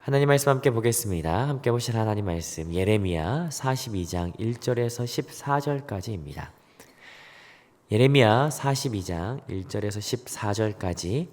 하나님 말씀 함께 보겠습니다. 함께 보실 하나님 말씀 예레미야 42장 1절에서 14절까지입니다. 예레미야 42장 1절에서 14절까지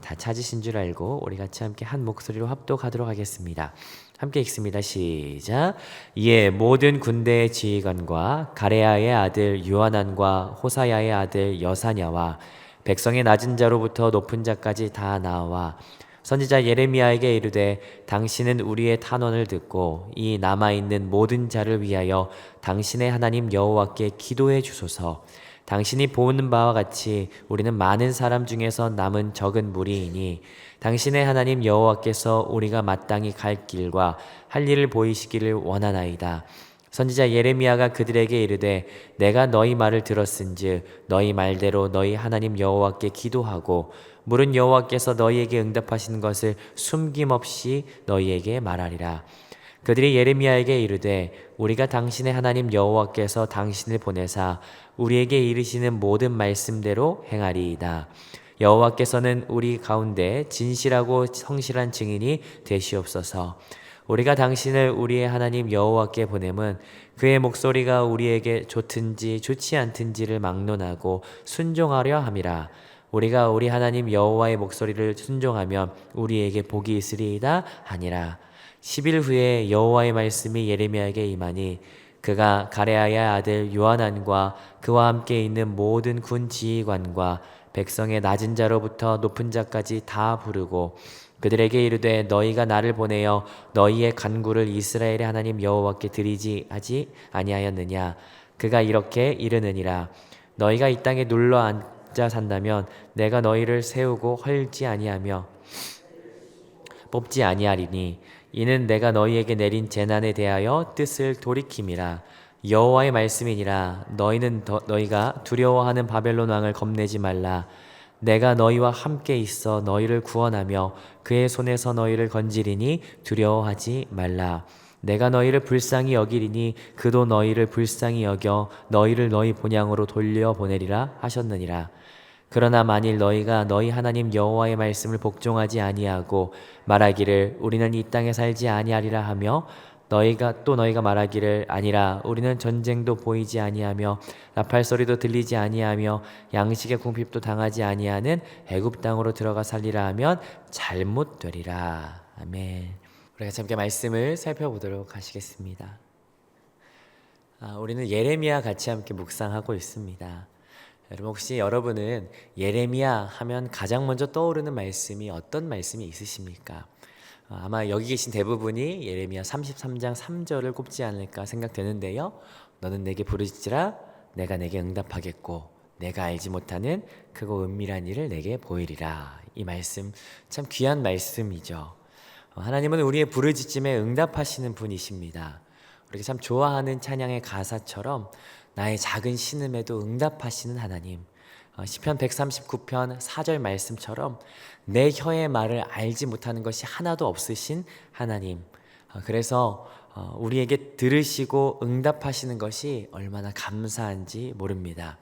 다 찾으신 줄 알고 우리 같이 함께 한 목소리로 합독하도록 하겠습니다. 함께 읽습니다. 시작. 이에 모든 군대의 지휘관과 가레야의 아들 요하난과 호사야의 아들 여사냐와 백성의 낮은 자로부터 높은 자까지 다 나와 선지자 예레미야에게 이르되 당신은 우리의 탄원을 듣고 이 남아있는 모든 자를 위하여 당신의 하나님 여호와께 기도해 주소서. 당신이 보는 바와 같이 우리는 많은 사람 중에서 남은 적은 무리이니 당신의 하나님 여호와께서 우리가 마땅히 갈 길과 할 일을 보이시기를 원하나이다. 선지자 예레미야가 그들에게 이르되 내가 너희 말을 들었은즉 너희 말대로 너희 하나님 여호와께 기도하고 물은 여호와께서 너희에게 응답하신 것을 숨김없이 너희에게 말하리라. 그들이 예레미야에게 이르되 우리가 당신의 하나님 여호와께서 당신을 보내사 우리에게 이르시는 모든 말씀대로 행하리이다. 여호와께서는 우리 가운데 진실하고 성실한 증인이 되시옵소서. 우리가 당신을 우리의 하나님 여호와께 보냄은 그의 목소리가 우리에게 좋든지 좋지 않든지를 막론하고 순종하려 함이라. 우리가 우리 하나님 여호와의 목소리를 순종하면 우리에게 복이 있으리이다 하니라. 10일 후에 여호와의 말씀이 예레미야에게 임하니 그가 가레야의 아들 요하난과 그와 함께 있는 모든 군 지휘관과 백성의 낮은 자로부터 높은 자까지 다 부르고 그들에게 이르되 너희가 나를 보내어 너희의 간구를 이스라엘의 하나님 여호와께 드리지 하지 아니하였느냐. 그가 이렇게 이르느니라. 너희가 이 땅에 눌러 앉아 산다면 내가 너희를 세우고 헐지 아니하며 뽑지 아니하리니 이는 내가 너희에게 내린 재난에 대하여 뜻을 돌이킴이라. 여호와의 말씀이니라. 너희가 두려워하는 바벨론 왕을 겁내지 말라. 내가 너희와 함께 있어 너희를 구원하며 그의 손에서 너희를 건지리니 두려워하지 말라. 내가 너희를 불쌍히 여기리니 그도 너희를 불쌍히 여겨 너희를 너희 본향으로 돌려보내리라 하셨느니라. 그러나 만일 너희가 너희 하나님 여호와의 말씀을 복종하지 아니하고 말하기를 우리는 이 땅에 살지 아니하리라 하며 너희가 말하기를 아니라 우리는 전쟁도 보이지 아니하며 나팔 소리도 들리지 아니하며 양식의 궁핍도 당하지 아니하는 애굽 땅으로 들어가 살리라 하면 잘못되리라. 아멘. 우리가 함께 말씀을 살펴보도록 하시겠습니다. 우리는 예레미야 같이 함께 묵상하고 있습니다. 여러분 혹시 여러분은 예레미야 하면 가장 먼저 떠오르는 말씀이 어떤 말씀이 있으십니까? 아마 여기 계신 대부분이 예레미야 33장 3절을 꼽지 않을까 생각되는데요. 너는 내게 부르짖으라 내가 내게 응답하겠고 내가 알지 못하는 크고 은밀한 일을 내게 보이리라. 이 말씀 참 귀한 말씀이죠. 하나님은 우리의 부르짖음에 응답하시는 분이십니다. 우리가 참 좋아하는 찬양의 가사처럼 나의 작은 신음에도 응답하시는 하나님. 시편 139편 4절 말씀처럼 내 혀의 말을 알지 못하는 것이 하나도 없으신 하나님. 그래서 우리에게 들으시고 응답하시는 것이 얼마나 감사한지 모릅니다.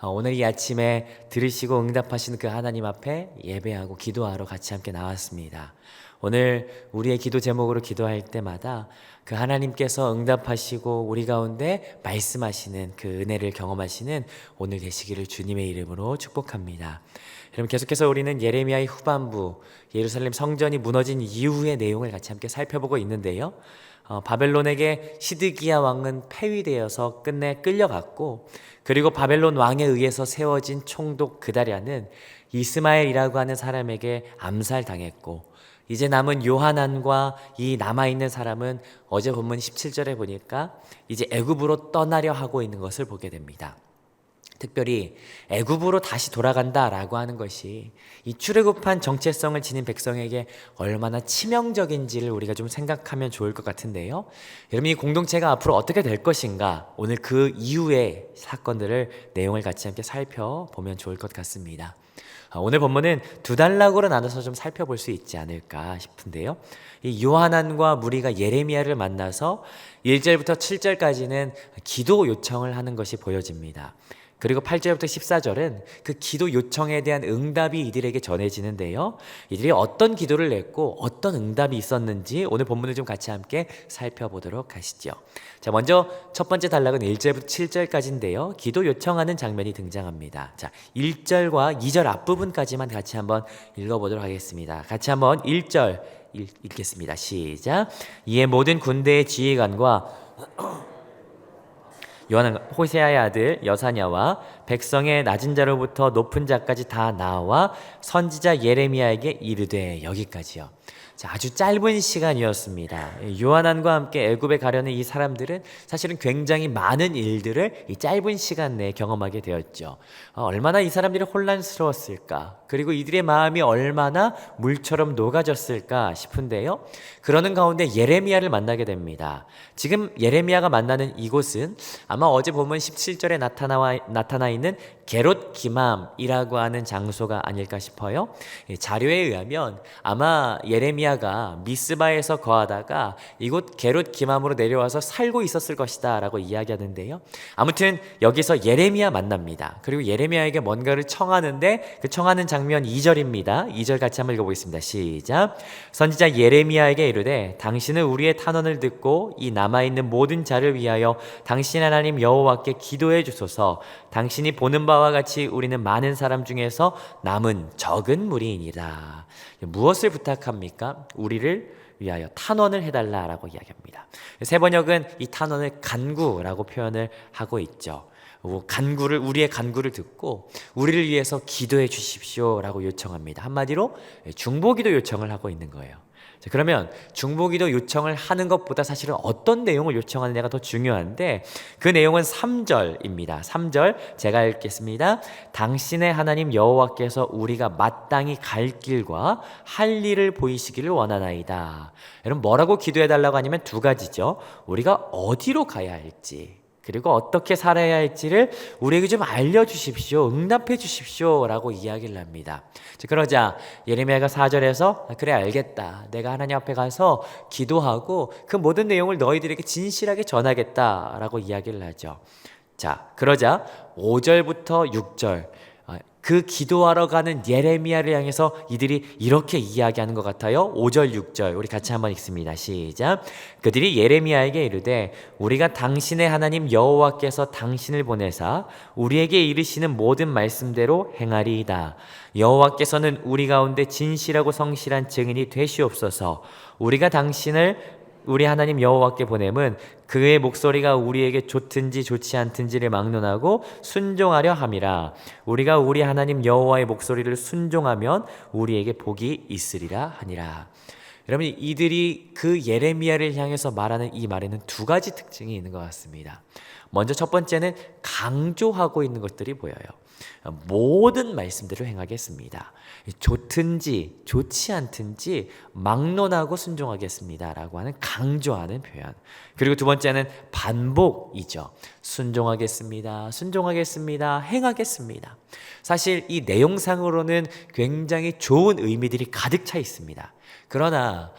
오늘 이 아침에 들으시고 응답하시는 그 하나님 앞에 예배하고 기도하러 같이 함께 나왔습니다. 오늘 우리의 기도 제목으로 기도할 때마다 그 하나님께서 응답하시고 우리 가운데 말씀하시는 그 은혜를 경험하시는 오늘 되시기를 주님의 이름으로 축복합니다. 여러분 계속해서 우리는 예레미야의 후반부 예루살렘 성전이 무너진 이후의 내용을 같이 함께 살펴보고 있는데요. 바벨론에게 시드기야 왕은 폐위되어서 끝내 끌려갔고 그리고 바벨론 왕에 의해서 세워진 총독 그다랴는 이스마엘이라고 하는 사람에게 암살당했고 이제 남은 요하난과 이 남아있는 사람은 어제 본문 17절에 보니까 이제 애굽으로 떠나려 하고 있는 것을 보게 됩니다. 특별히 애굽으로 다시 돌아간다라고 하는 것이 이 출애굽한 정체성을 지닌 백성에게 얼마나 치명적인지를 우리가 좀 생각하면 좋을 것 같은데요. 여러분 이 공동체가 앞으로 어떻게 될 것인가 오늘 그 이후의 사건들을 내용을 같이 함께 살펴보면 좋을 것 같습니다. 오늘 본문은 두 단락으로 나눠서 좀 살펴볼 수 있지 않을까 싶은데요. 이 요하난과 무리가 예레미야를 만나서 1절부터 7절까지는 기도 요청을 하는 것이 보여집니다. 그리고 8절부터 14절은 그 기도 요청에 대한 응답이 이들에게 전해지는데요. 이들이 어떤 기도를 냈고 어떤 응답이 있었는지 오늘 본문을 좀 같이 함께 살펴보도록 하시죠. 자, 먼저 첫 번째 단락은 1절부터 7절까지인데요. 기도 요청하는 장면이 등장합니다. 자, 1절과 2절 앞부분까지만 같이 한번 읽어보도록 하겠습니다. 같이 한번 1절 읽겠습니다. 시작. 이에 모든 군대의 지휘관과 요한은 호세아의 아들 여사냐와 백성의 낮은 자로부터 높은 자까지 다 나와 선지자 예레미야에게 이르되, 여기까지요. 자, 아주 짧은 시간이었습니다. 요한안과 함께 애굽에 가려는 이 사람들은 사실은 굉장히 많은 일들을 이 짧은 시간 내에 경험하게 되었죠. 얼마나 이 사람들이 혼란스러웠을까, 그리고 이들의 마음이 얼마나 물처럼 녹아졌을까 싶은데요. 그러는 가운데 예레미야를 만나게 됩니다. 지금 예레미야가 만나는 이곳은 아마 어제 보면 17절에 나타나 있는 게롯 기맘이라고 하는 장소가 아닐까 싶어요. 자료에 의하면 아마 예레미야가 미스바에서 거하다가 이곳 게롯 기맘으로 내려와서 살고 있었을 것이다 라고 이야기하는데요. 아무튼 여기서 예레미야 만납니다. 그리고 예레미야에게 뭔가를 청하는데 그 청하는 장면 2절입니다. 2절 같이 한번 읽어보겠습니다. 시작. 선지자 예레미야에게 이르되, 당신은 우리의 탄원을 듣고 이 남아있는 모든 자를 위하여 당신 하나님 여호와께 기도해 주소서. 당신이 보는 바와 같이 우리는 많은 사람 중에서 남은 적은 무리이니라. 무엇을 부탁합니까? 우리를 위하여 탄원을 해달라라고 이야기합니다. 세 번역은 이 탄원을 간구라고 표현을 하고 있죠. 우리의 간구를 듣고 우리를 위해서 기도해 주십시오라고 요청합니다. 한마디로 중보기도 요청을 하고 있는 거예요. 자, 그러면 중보기도 요청을 하는 것보다 사실은 어떤 내용을 요청하느냐가 더 중요한데, 그 내용은 3절입니다. 3절 제가 읽겠습니다. 당신의 하나님 여호와께서 우리가 마땅히 갈 길과 할 일을 보이시기를 원하나이다. 여러분, 뭐라고 기도해달라고 하냐면 두 가지죠. 우리가 어디로 가야 할지, 그리고 어떻게 살아야 할지를 우리에게 좀 알려주십시오, 응답해 주십시오 라고 이야기를 합니다. 그러자 예레미야가 4절에서 그래 알겠다, 내가 하나님 앞에 가서 기도하고 그 모든 내용을 너희들에게 진실하게 전하겠다 라고 이야기를 하죠. 자, 그러자 5절부터 6절 그 기도하러 가는 예레미야를 향해서 이들이 이렇게 이야기하는 것 같아요. 5절 6절 우리 같이 한번 읽습니다. 시작. 그들이 예레미야에게 이르되, 우리가 당신의 하나님 여호와께서 당신을 보내사 우리에게 이르시는 모든 말씀대로 행하리이다. 여호와께서는 우리 가운데 진실하고 성실한 증인이 되시옵소서. 우리가 당신을 우리 하나님 여호와께 보냄은 그의 목소리가 우리에게 좋든지 좋지 않든지를 막론하고 순종하려 함이라. 우리가 우리 하나님 여호와의 목소리를 순종하면 우리에게 복이 있으리라 하니라. 여러분, 이들이 그 예레미야를 향해서 말하는 이 말에는 두 가지 특징이 있는 것 같습니다. 먼저 첫 번째는 강조하고 있는 것들이 보여요. 모든 말씀대로 행하겠습니다. 좋든지 좋지 않든지 막론하고 순종하겠습니다 라고 하는 강조하는 표현. 그리고 두 번째는 반복이죠. 순종하겠습니다, 순종하겠습니다, 행하겠습니다. 사실 이 내용상으로는 굉장히 좋은 의미들이 가득 차 있습니다. 그러나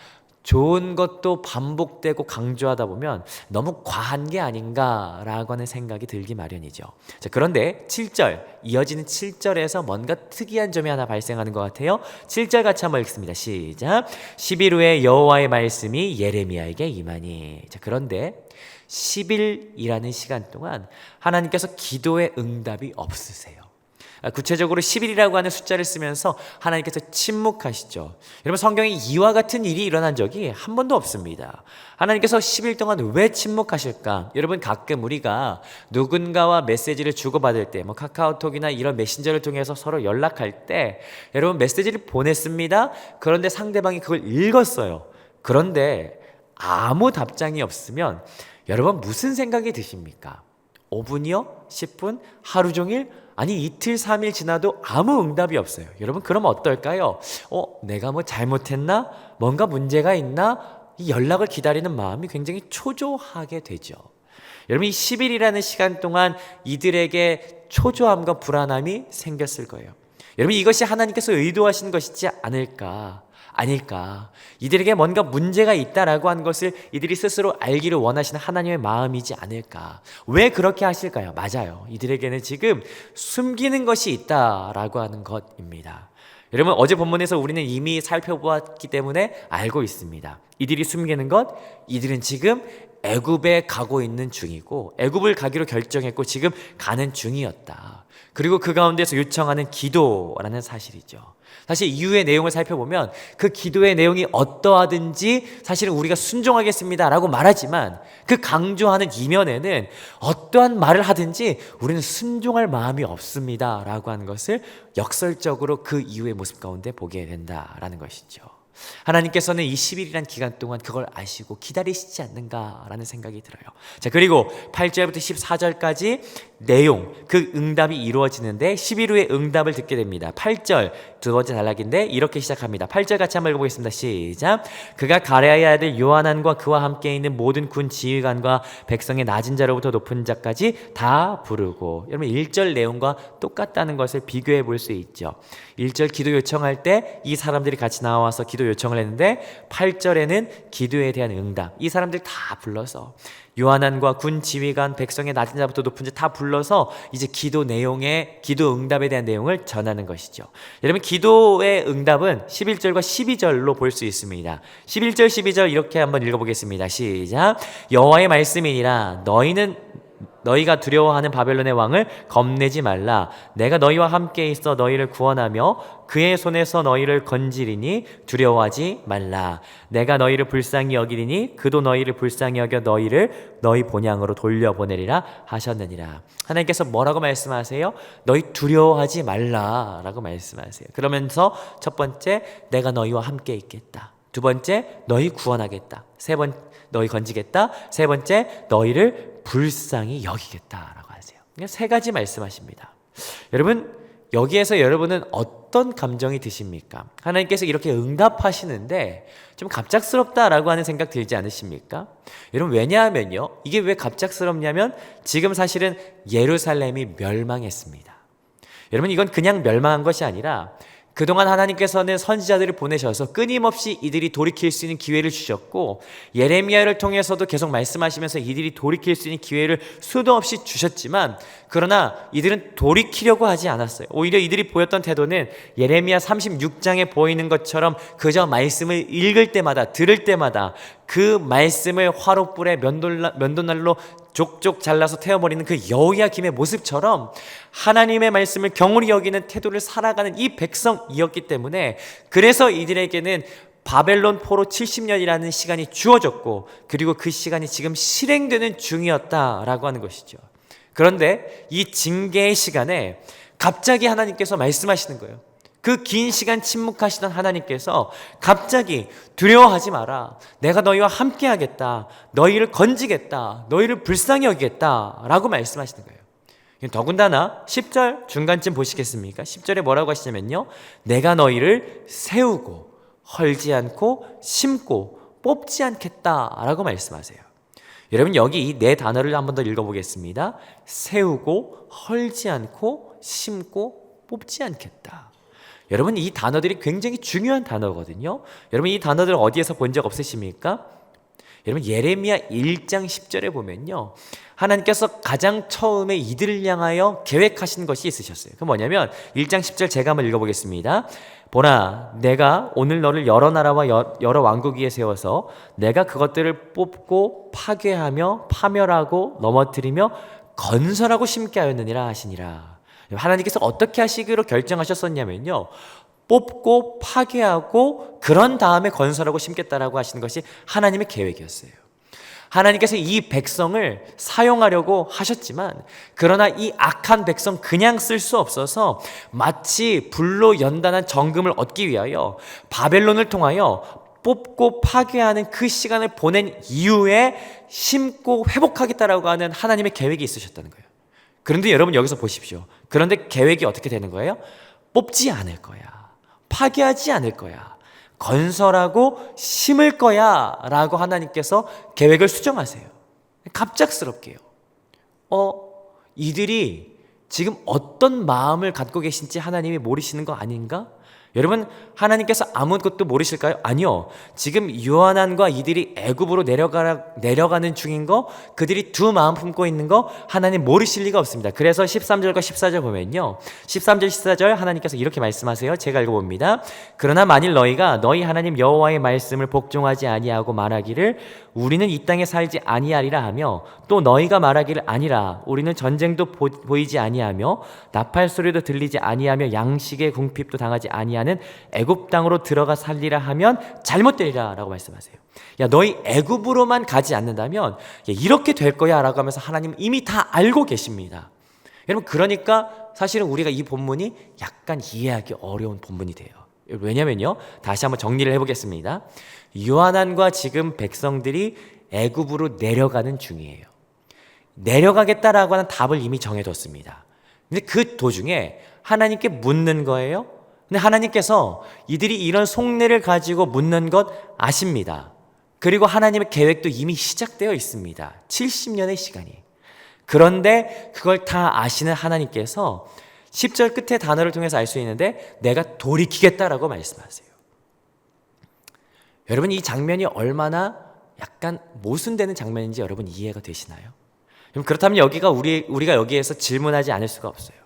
좋은 것도 반복되고 강조하다 보면 너무 과한 게 아닌가라고 하는 생각이 들기 마련이죠. 자, 그런데 7절, 이어지는 7절에서 뭔가 특이한 점이 하나 발생하는 것 같아요. 7절 같이 한번 읽습니다. 시작. 10일 후에 여호와의 말씀이 예레미야에게 임하니. 자, 그런데 10일이라는 시간 동안 하나님께서 기도의 응답이 없으세요. 구체적으로 10일이라고 하는 숫자를 쓰면서 하나님께서 침묵하시죠. 여러분, 성경에 이와 같은 일이 일어난 적이 한 번도 없습니다. 하나님께서 10일 동안 왜 침묵하실까? 여러분, 가끔 우리가 누군가와 메시지를 주고받을 때, 카카오톡이나 이런 메신저를 통해서 서로 연락할 때, 여러분 메시지를 보냈습니다. 그런데 상대방이 그걸 읽었어요. 그런데 아무 답장이 없으면 여러분 무슨 생각이 드십니까? 5분이요? 10분? 하루 종일? 아니 이틀 3일 지나도 아무 응답이 없어요. 여러분, 그럼 어떨까요? 내가 뭐 잘못했나? 뭔가 문제가 있나? 이 연락을 기다리는 마음이 굉장히 초조하게 되죠. 여러분, 이 10일이라는 시간 동안 이들에게 초조함과 불안함이 생겼을 거예요. 여러분, 이것이 하나님께서 의도하신 것이지 않을까? 아닐까. 이들에게 뭔가 문제가 있다라고 하는 것을 이들이 스스로 알기를 원하시는 하나님의 마음이지 않을까. 왜 그렇게 하실까요? 맞아요. 이들에게는 지금 숨기는 것이 있다라고 하는 것입니다. 여러분, 어제 본문에서 우리는 이미 살펴보았기 때문에 알고 있습니다. 이들이 숨기는 것, 이들은 지금 애굽에 가고 있는 중이고 애굽을 가기로 결정했고 지금 가는 중이었다. 그리고 그 가운데서 요청하는 기도라는 사실이죠. 사실 이후의 내용을 살펴보면 그 기도의 내용이 어떠하든지 사실은 우리가 순종하겠습니다 라고 말하지만 그 강조하는 이면에는 어떠한 말을 하든지 우리는 순종할 마음이 없습니다 라고 하는 것을 역설적으로 그 이후의 모습 가운데 보게 된다라는 것이죠. 하나님께서는 이 10일이란 기간 동안 그걸 아시고 기다리시지 않는가라는 생각이 들어요. 자, 그리고 8절부터 14절까지 내용, 그 응답이 이루어지는데 10일 후에 응답을 듣게 됩니다. 8절 두 번째 단락인데 이렇게 시작합니다. 8절 같이 한번 읽어보겠습니다. 시작. 그가 가레아의 아들 요하난과 그와 함께 있는 모든 군 지휘관과 백성의 낮은 자로부터 높은 자까지 다 부르고, 여러분 1절 내용과 똑같다는 것을 비교해 볼 수 있죠. 1절 기도 요청할 때 이 사람들이 같이 나와서 기도 요청을 했는데 8절에는 기도에 대한 응답, 이 사람들 다 불러서 요하난과 군 지휘관, 백성의 낮은 자부터 높은 자 다 불러서 이제 기도 내용의 기도 응답에 대한 내용을 전하는 것이죠. 여러분, 기도의 응답은 11절과 12절로 볼 수 있습니다. 11절 12절 이렇게 한번 읽어보겠습니다. 시작. 여호와의 말씀이니라 너희가 두려워하는 바벨론의 왕을 겁내지 말라. 내가 너희와 함께 있어 너희를 구원하며 그의 손에서 너희를 건지리니 두려워하지 말라. 내가 너희를 불쌍히 여기리니 그도 너희를 불쌍히 여겨 너희를 너희 본향으로 돌려보내리라 하셨느니라. 하나님께서 뭐라고 말씀하세요? 너희 두려워하지 말라라고 말씀하세요. 그러면서 첫 번째, 내가 너희와 함께 있겠다. 두 번째, 너희 구원하겠다. 세 번째, 너희 건지겠다. 세 번째, 너희를 불쌍히 여기겠다라고 하세요. 세 가지 말씀하십니다. 여러분, 여기에서 여러분은 어떤 감정이 드십니까? 하나님께서 이렇게 응답하시는데 좀 갑작스럽다라고 하는 생각 들지 않으십니까? 여러분, 왜냐하면요, 이게 왜 갑작스럽냐면 지금 사실은 예루살렘이 멸망했습니다. 여러분, 이건 그냥 멸망한 것이 아니라 그동안 하나님께서는 선지자들을 보내셔서 끊임없이 이들이 돌이킬 수 있는 기회를 주셨고, 예레미야를 통해서도 계속 말씀하시면서 이들이 돌이킬 수 있는 기회를 수도 없이 주셨지만, 그러나 이들은 돌이키려고 하지 않았어요. 오히려 이들이 보였던 태도는 예레미야 36장에 보이는 것처럼 그저 말씀을 읽을 때마다, 들을 때마다 그 말씀을 화롯불에 면도날로 족족 잘라서 태워버리는 그 여호야김의 모습처럼 하나님의 말씀을 경홀히 여기는 태도를 살아가는 이 백성이었기 때문에, 그래서 이들에게는 바벨론 포로 70년이라는 시간이 주어졌고, 그리고 그 시간이 지금 실행되는 중이었다라고 하는 것이죠. 그런데 이 징계의 시간에 갑자기 하나님께서 말씀하시는 거예요. 그 긴 시간 침묵하시던 하나님께서 갑자기 두려워하지 마라. 내가 너희와 함께 하겠다. 너희를 건지겠다. 너희를 불쌍히 여기겠다. 라고 말씀하시는 거예요. 더군다나 10절 중간쯤 보시겠습니까? 10절에 뭐라고 하시냐면요, 내가 너희를 세우고 헐지 않고 심고 뽑지 않겠다 라고 말씀하세요. 여러분, 여기 이 네 단어를 한 번 더 읽어보겠습니다. 세우고 헐지 않고 심고 뽑지 않겠다. 여러분, 이 단어들이 굉장히 중요한 단어거든요. 여러분, 이 단어들 어디에서 본 적 없으십니까? 여러분, 예레미야 1장 10절에 보면요, 하나님께서 가장 처음에 이들을 향하여 계획하신 것이 있으셨어요. 그 뭐냐면 1장 10절 제가 한번 읽어보겠습니다. 보라, 내가 오늘 너를 여러 나라와 여러 왕국 위에 세워서 내가 그것들을 뽑고 파괴하며 파멸하고 넘어뜨리며 건설하고 심게 하였느니라 하시니라. 하나님께서 어떻게 하시기로 결정하셨었냐면요, 뽑고 파괴하고 그런 다음에 건설하고 심겠다라고 하시는 것이 하나님의 계획이었어요. 하나님께서 이 백성을 사용하려고 하셨지만, 그러나 이 악한 백성 그냥 쓸 수 없어서 마치 불로 연단한 정금을 얻기 위하여 바벨론을 통하여 뽑고 파괴하는 그 시간을 보낸 이후에 심고 회복하겠다라고 하는 하나님의 계획이 있으셨다는 거예요. 그런데 여러분, 여기서 보십시오. 그런데 계획이 어떻게 되는 거예요? 뽑지 않을 거야. 파괴하지 않을 거야. 건설하고 심을 거야 라고 하나님께서 계획을 수정하세요. 갑작스럽게요. 이들이 지금 어떤 마음을 갖고 계신지 하나님이 모르시는 거 아닌가? 여러분, 하나님께서 아무것도 모르실까요? 아니요. 지금 요한안과 이들이 애굽으로 내려가는 중인 거, 그들이 두 마음 품고 있는 거 하나님 모르실 리가 없습니다. 그래서 13절과 14절 보면요, 13절 14절 하나님께서 이렇게 말씀하세요. 제가 읽어봅니다. 그러나 만일 너희가 너희 하나님 여호와의 말씀을 복종하지 아니하고 말하기를 우리는 이 땅에 살지 아니하리라 하며, 또 너희가 말하기를 아니라 우리는 전쟁도 보이지 아니하며 나팔 소리도 들리지 아니하며 양식의 궁핍도 당하지 아니하는 애굽 땅으로 들어가 살리라 하면 잘못되리라 라고 말씀하세요. 야, 너희 애굽으로만 가지 않는다면 이렇게 될 거야 라고 하면서 하나님 이미 다 알고 계십니다. 여러분, 그러니까 사실은 우리가 이 본문이 약간 이해하기 어려운 본문이 돼요. 왜냐면요, 다시 한번 정리를 해보겠습니다. 요한안과 지금 백성들이 애굽으로 내려가는 중이에요. 내려가겠다라고 하는 답을 이미 정해뒀습니다. 근데 그 도중에 하나님께 묻는 거예요. 근데 하나님께서 이들이 이런 속내를 가지고 묻는 것 아십니다. 그리고 하나님의 계획도 이미 시작되어 있습니다. 70년의 시간이. 그런데 그걸 다 아시는 하나님께서 10절 끝에 단어를 통해서 알 수 있는데 내가 돌이키겠다라고 말씀하세요. 여러분, 이 장면이 얼마나 약간 모순되는 장면인지 여러분 이해가 되시나요? 그렇다면 우리가 여기에서 질문하지 않을 수가 없어요.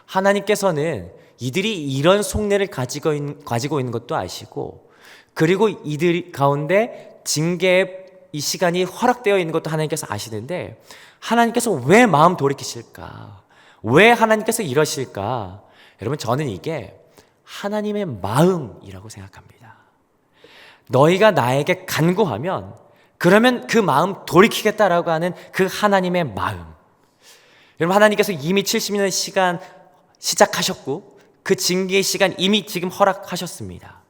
하나님께서는 이들이 이런 속내를 가지고 있는 것도 아시고, 그리고 이들 가운데 징계의 이 시간이 허락되어 있는 것도 하나님께서 아시는데, 하나님께서 왜 마음 돌이키실까? 왜 하나님께서 이러실까? 여러분, 저는 이게 하나님의 마음이라고 생각합니다. 너희가 나에게 간구하면 그러면 그 마음 돌이키겠다라고 하는 그 하나님의 마음. 여러분, 하나님께서 이미 70년의 시간 시작하셨고 그 징계의 시간 이미 지금 허락하셨습니다.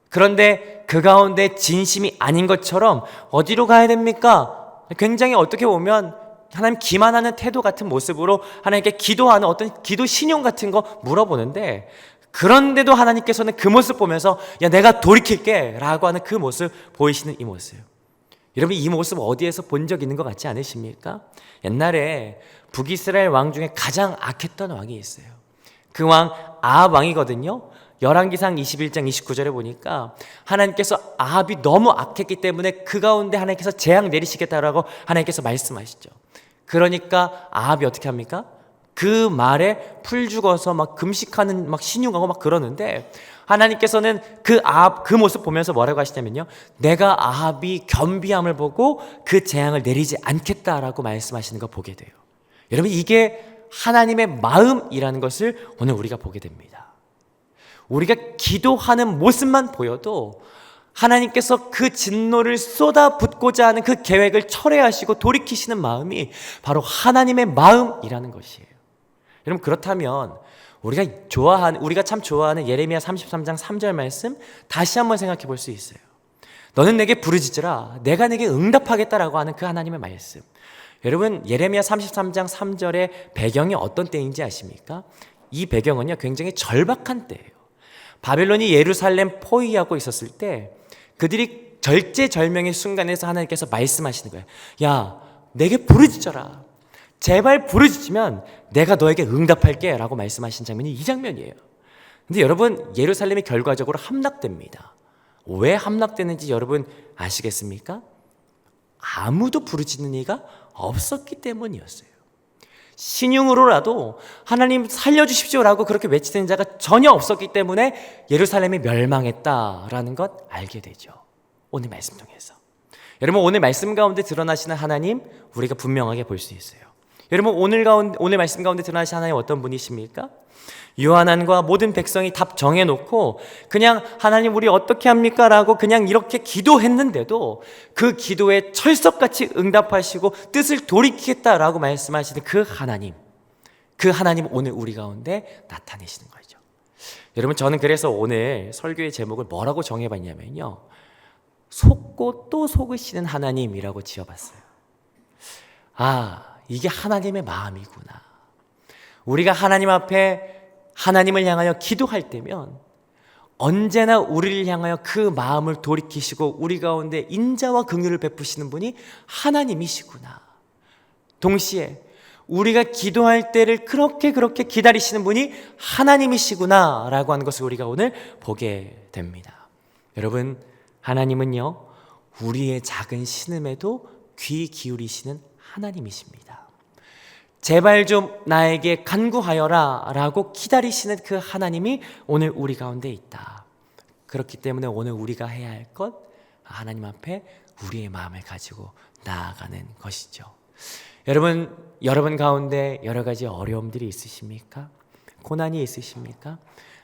그런데 그 가운데 진심이 아닌 것처럼 어디로 가야 됩니까? 굉장히 어떻게 보면 하나님 기만하는 태도 같은 모습으로 하나님께 기도하는 어떤 기도 신용 같은 거 물어보는데, 그런데도 하나님께서는 그 모습 보면서 야, 내가 돌이킬게 라고 하는 그 모습 보이시는 이 모습. 여러분, 이 모습 어디에서 본 적 있는 것 같지 않으십니까? 옛날에 북이스라엘 왕 중에 가장 악했던 왕이 있어요. 그 왕 아합 왕이거든요. 열왕기상 21장 29절에 보니까 하나님께서 아합이 너무 악했기 때문에 그 가운데 하나님께서 재앙 내리시겠다라고 하나님께서 말씀하시죠. 그러니까 아합이 어떻게 합니까? 그 말에 풀 죽어서 막 금식하는, 막 신용하고 막 그러는데, 하나님께서는 그 모습 보면서 뭐라고 하시냐면요, 내가 아합이 겸비함을 보고 그 재앙을 내리지 않겠다라고 말씀하시는 거 보게 돼요. 여러분, 이게 하나님의 마음이라는 것을 오늘 우리가 보게 됩니다. 우리가 기도하는 모습만 보여도 하나님께서 그 진노를 쏟아붓고자 하는 그 계획을 철회하시고 돌이키시는 마음이 바로 하나님의 마음이라는 것이에요. 여러분, 그렇다면 우리가 참 좋아하는 예레미야 33장 3절 말씀 다시 한번 생각해 볼 수 있어요. 너는 내게 부르짖으라 내가 내게 응답하겠다라고 하는 그 하나님의 말씀. 여러분, 예레미야 33장 3절의 배경이 어떤 때인지 아십니까? 이 배경은요, 굉장히 절박한 때예요. 바벨론이 예루살렘 포위하고 있었을 때 그들이 절제절명의 순간에서 하나님께서 말씀하시는 거예요. 야, 내게 부르짖어라. 제발 부르짖으면 내가 너에게 응답할게 라고 말씀하신 장면이 이 장면이에요. 근데 여러분, 예루살렘이 결과적으로 함락됩니다. 왜 함락되는지 여러분 아시겠습니까? 아무도 부르짖는 이가 없었기 때문이었어요. 신용으로라도 하나님 살려주십시오라고 그렇게 외치는 자가 전혀 없었기 때문에 예루살렘이 멸망했다라는 것 알게 되죠. 오늘 말씀 통해서. 여러분, 오늘 말씀 가운데 드러나시는 하나님 우리가 분명하게 볼 수 있어요. 여러분, 오늘 말씀 가운데 드러나시는 하나님 어떤 분이십니까? 요한안과 모든 백성이 답 정해놓고 그냥 하나님 우리 어떻게 합니까? 라고 그냥 이렇게 기도했는데도 그 기도에 철석같이 응답하시고 뜻을 돌이키겠다라고 말씀하시는 그 하나님 오늘 우리 가운데 나타내시는 거죠. 여러분, 저는 그래서 오늘 설교의 제목을 뭐라고 정해봤냐면요, 속고 또 속으시는 하나님이라고 지어봤어요. 이게 하나님의 마음이구나. 우리가 하나님 앞에 하나님을 향하여 기도할 때면 언제나 우리를 향하여 그 마음을 돌이키시고 우리 가운데 인자와 긍휼을 베푸시는 분이 하나님이시구나. 동시에 우리가 기도할 때를 그렇게 기다리시는 분이 하나님이시구나 라고 하는 것을 우리가 오늘 보게 됩니다. 여러분, 하나님은요, 우리의 작은 신음에도 귀 기울이시는 하나님이십니다. 제발 좀 나에게 간구하여라 라고 기다리시는 그 하나님이 오늘 우리 가운데 있다. 그렇기 때문에 오늘 우리가 해야 할 것, 하나님 앞에 우리의 마음을 가지고 나아가는 것이죠. 여러분 가운데 여러 가지 어려움들이 있으십니까? 고난이 있으십니까?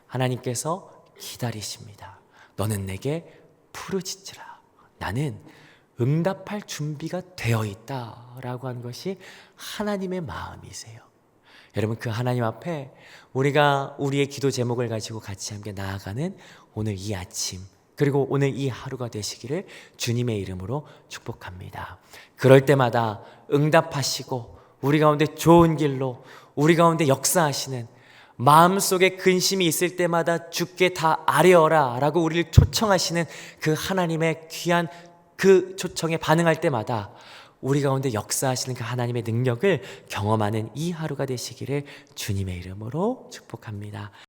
하나님께서 기다리십니다. 너는 내게 부르짖으라. 나는 응답할 준비가 되어 있다 라고 하는 것이 하나님의 마음이세요. 여러분, 그 하나님 앞에 우리가 우리의 기도 제목을 가지고 같이 함께 나아가는 오늘 이 아침, 그리고 오늘 이 하루가 되시기를 주님의 이름으로 축복합니다. 그럴 때마다 응답하시고 우리 가운데 좋은 길로 우리 가운데 역사하시는, 마음속에 근심이 있을 때마다 주께 다 아뢰어라 라고 우리를 초청하시는 그 하나님의 귀한 그 초청에 반응할 때마다 우리 가운데 역사하시는 그 하나님의 능력을 경험하는 이 하루가 되시기를 주님의 이름으로 축복합니다.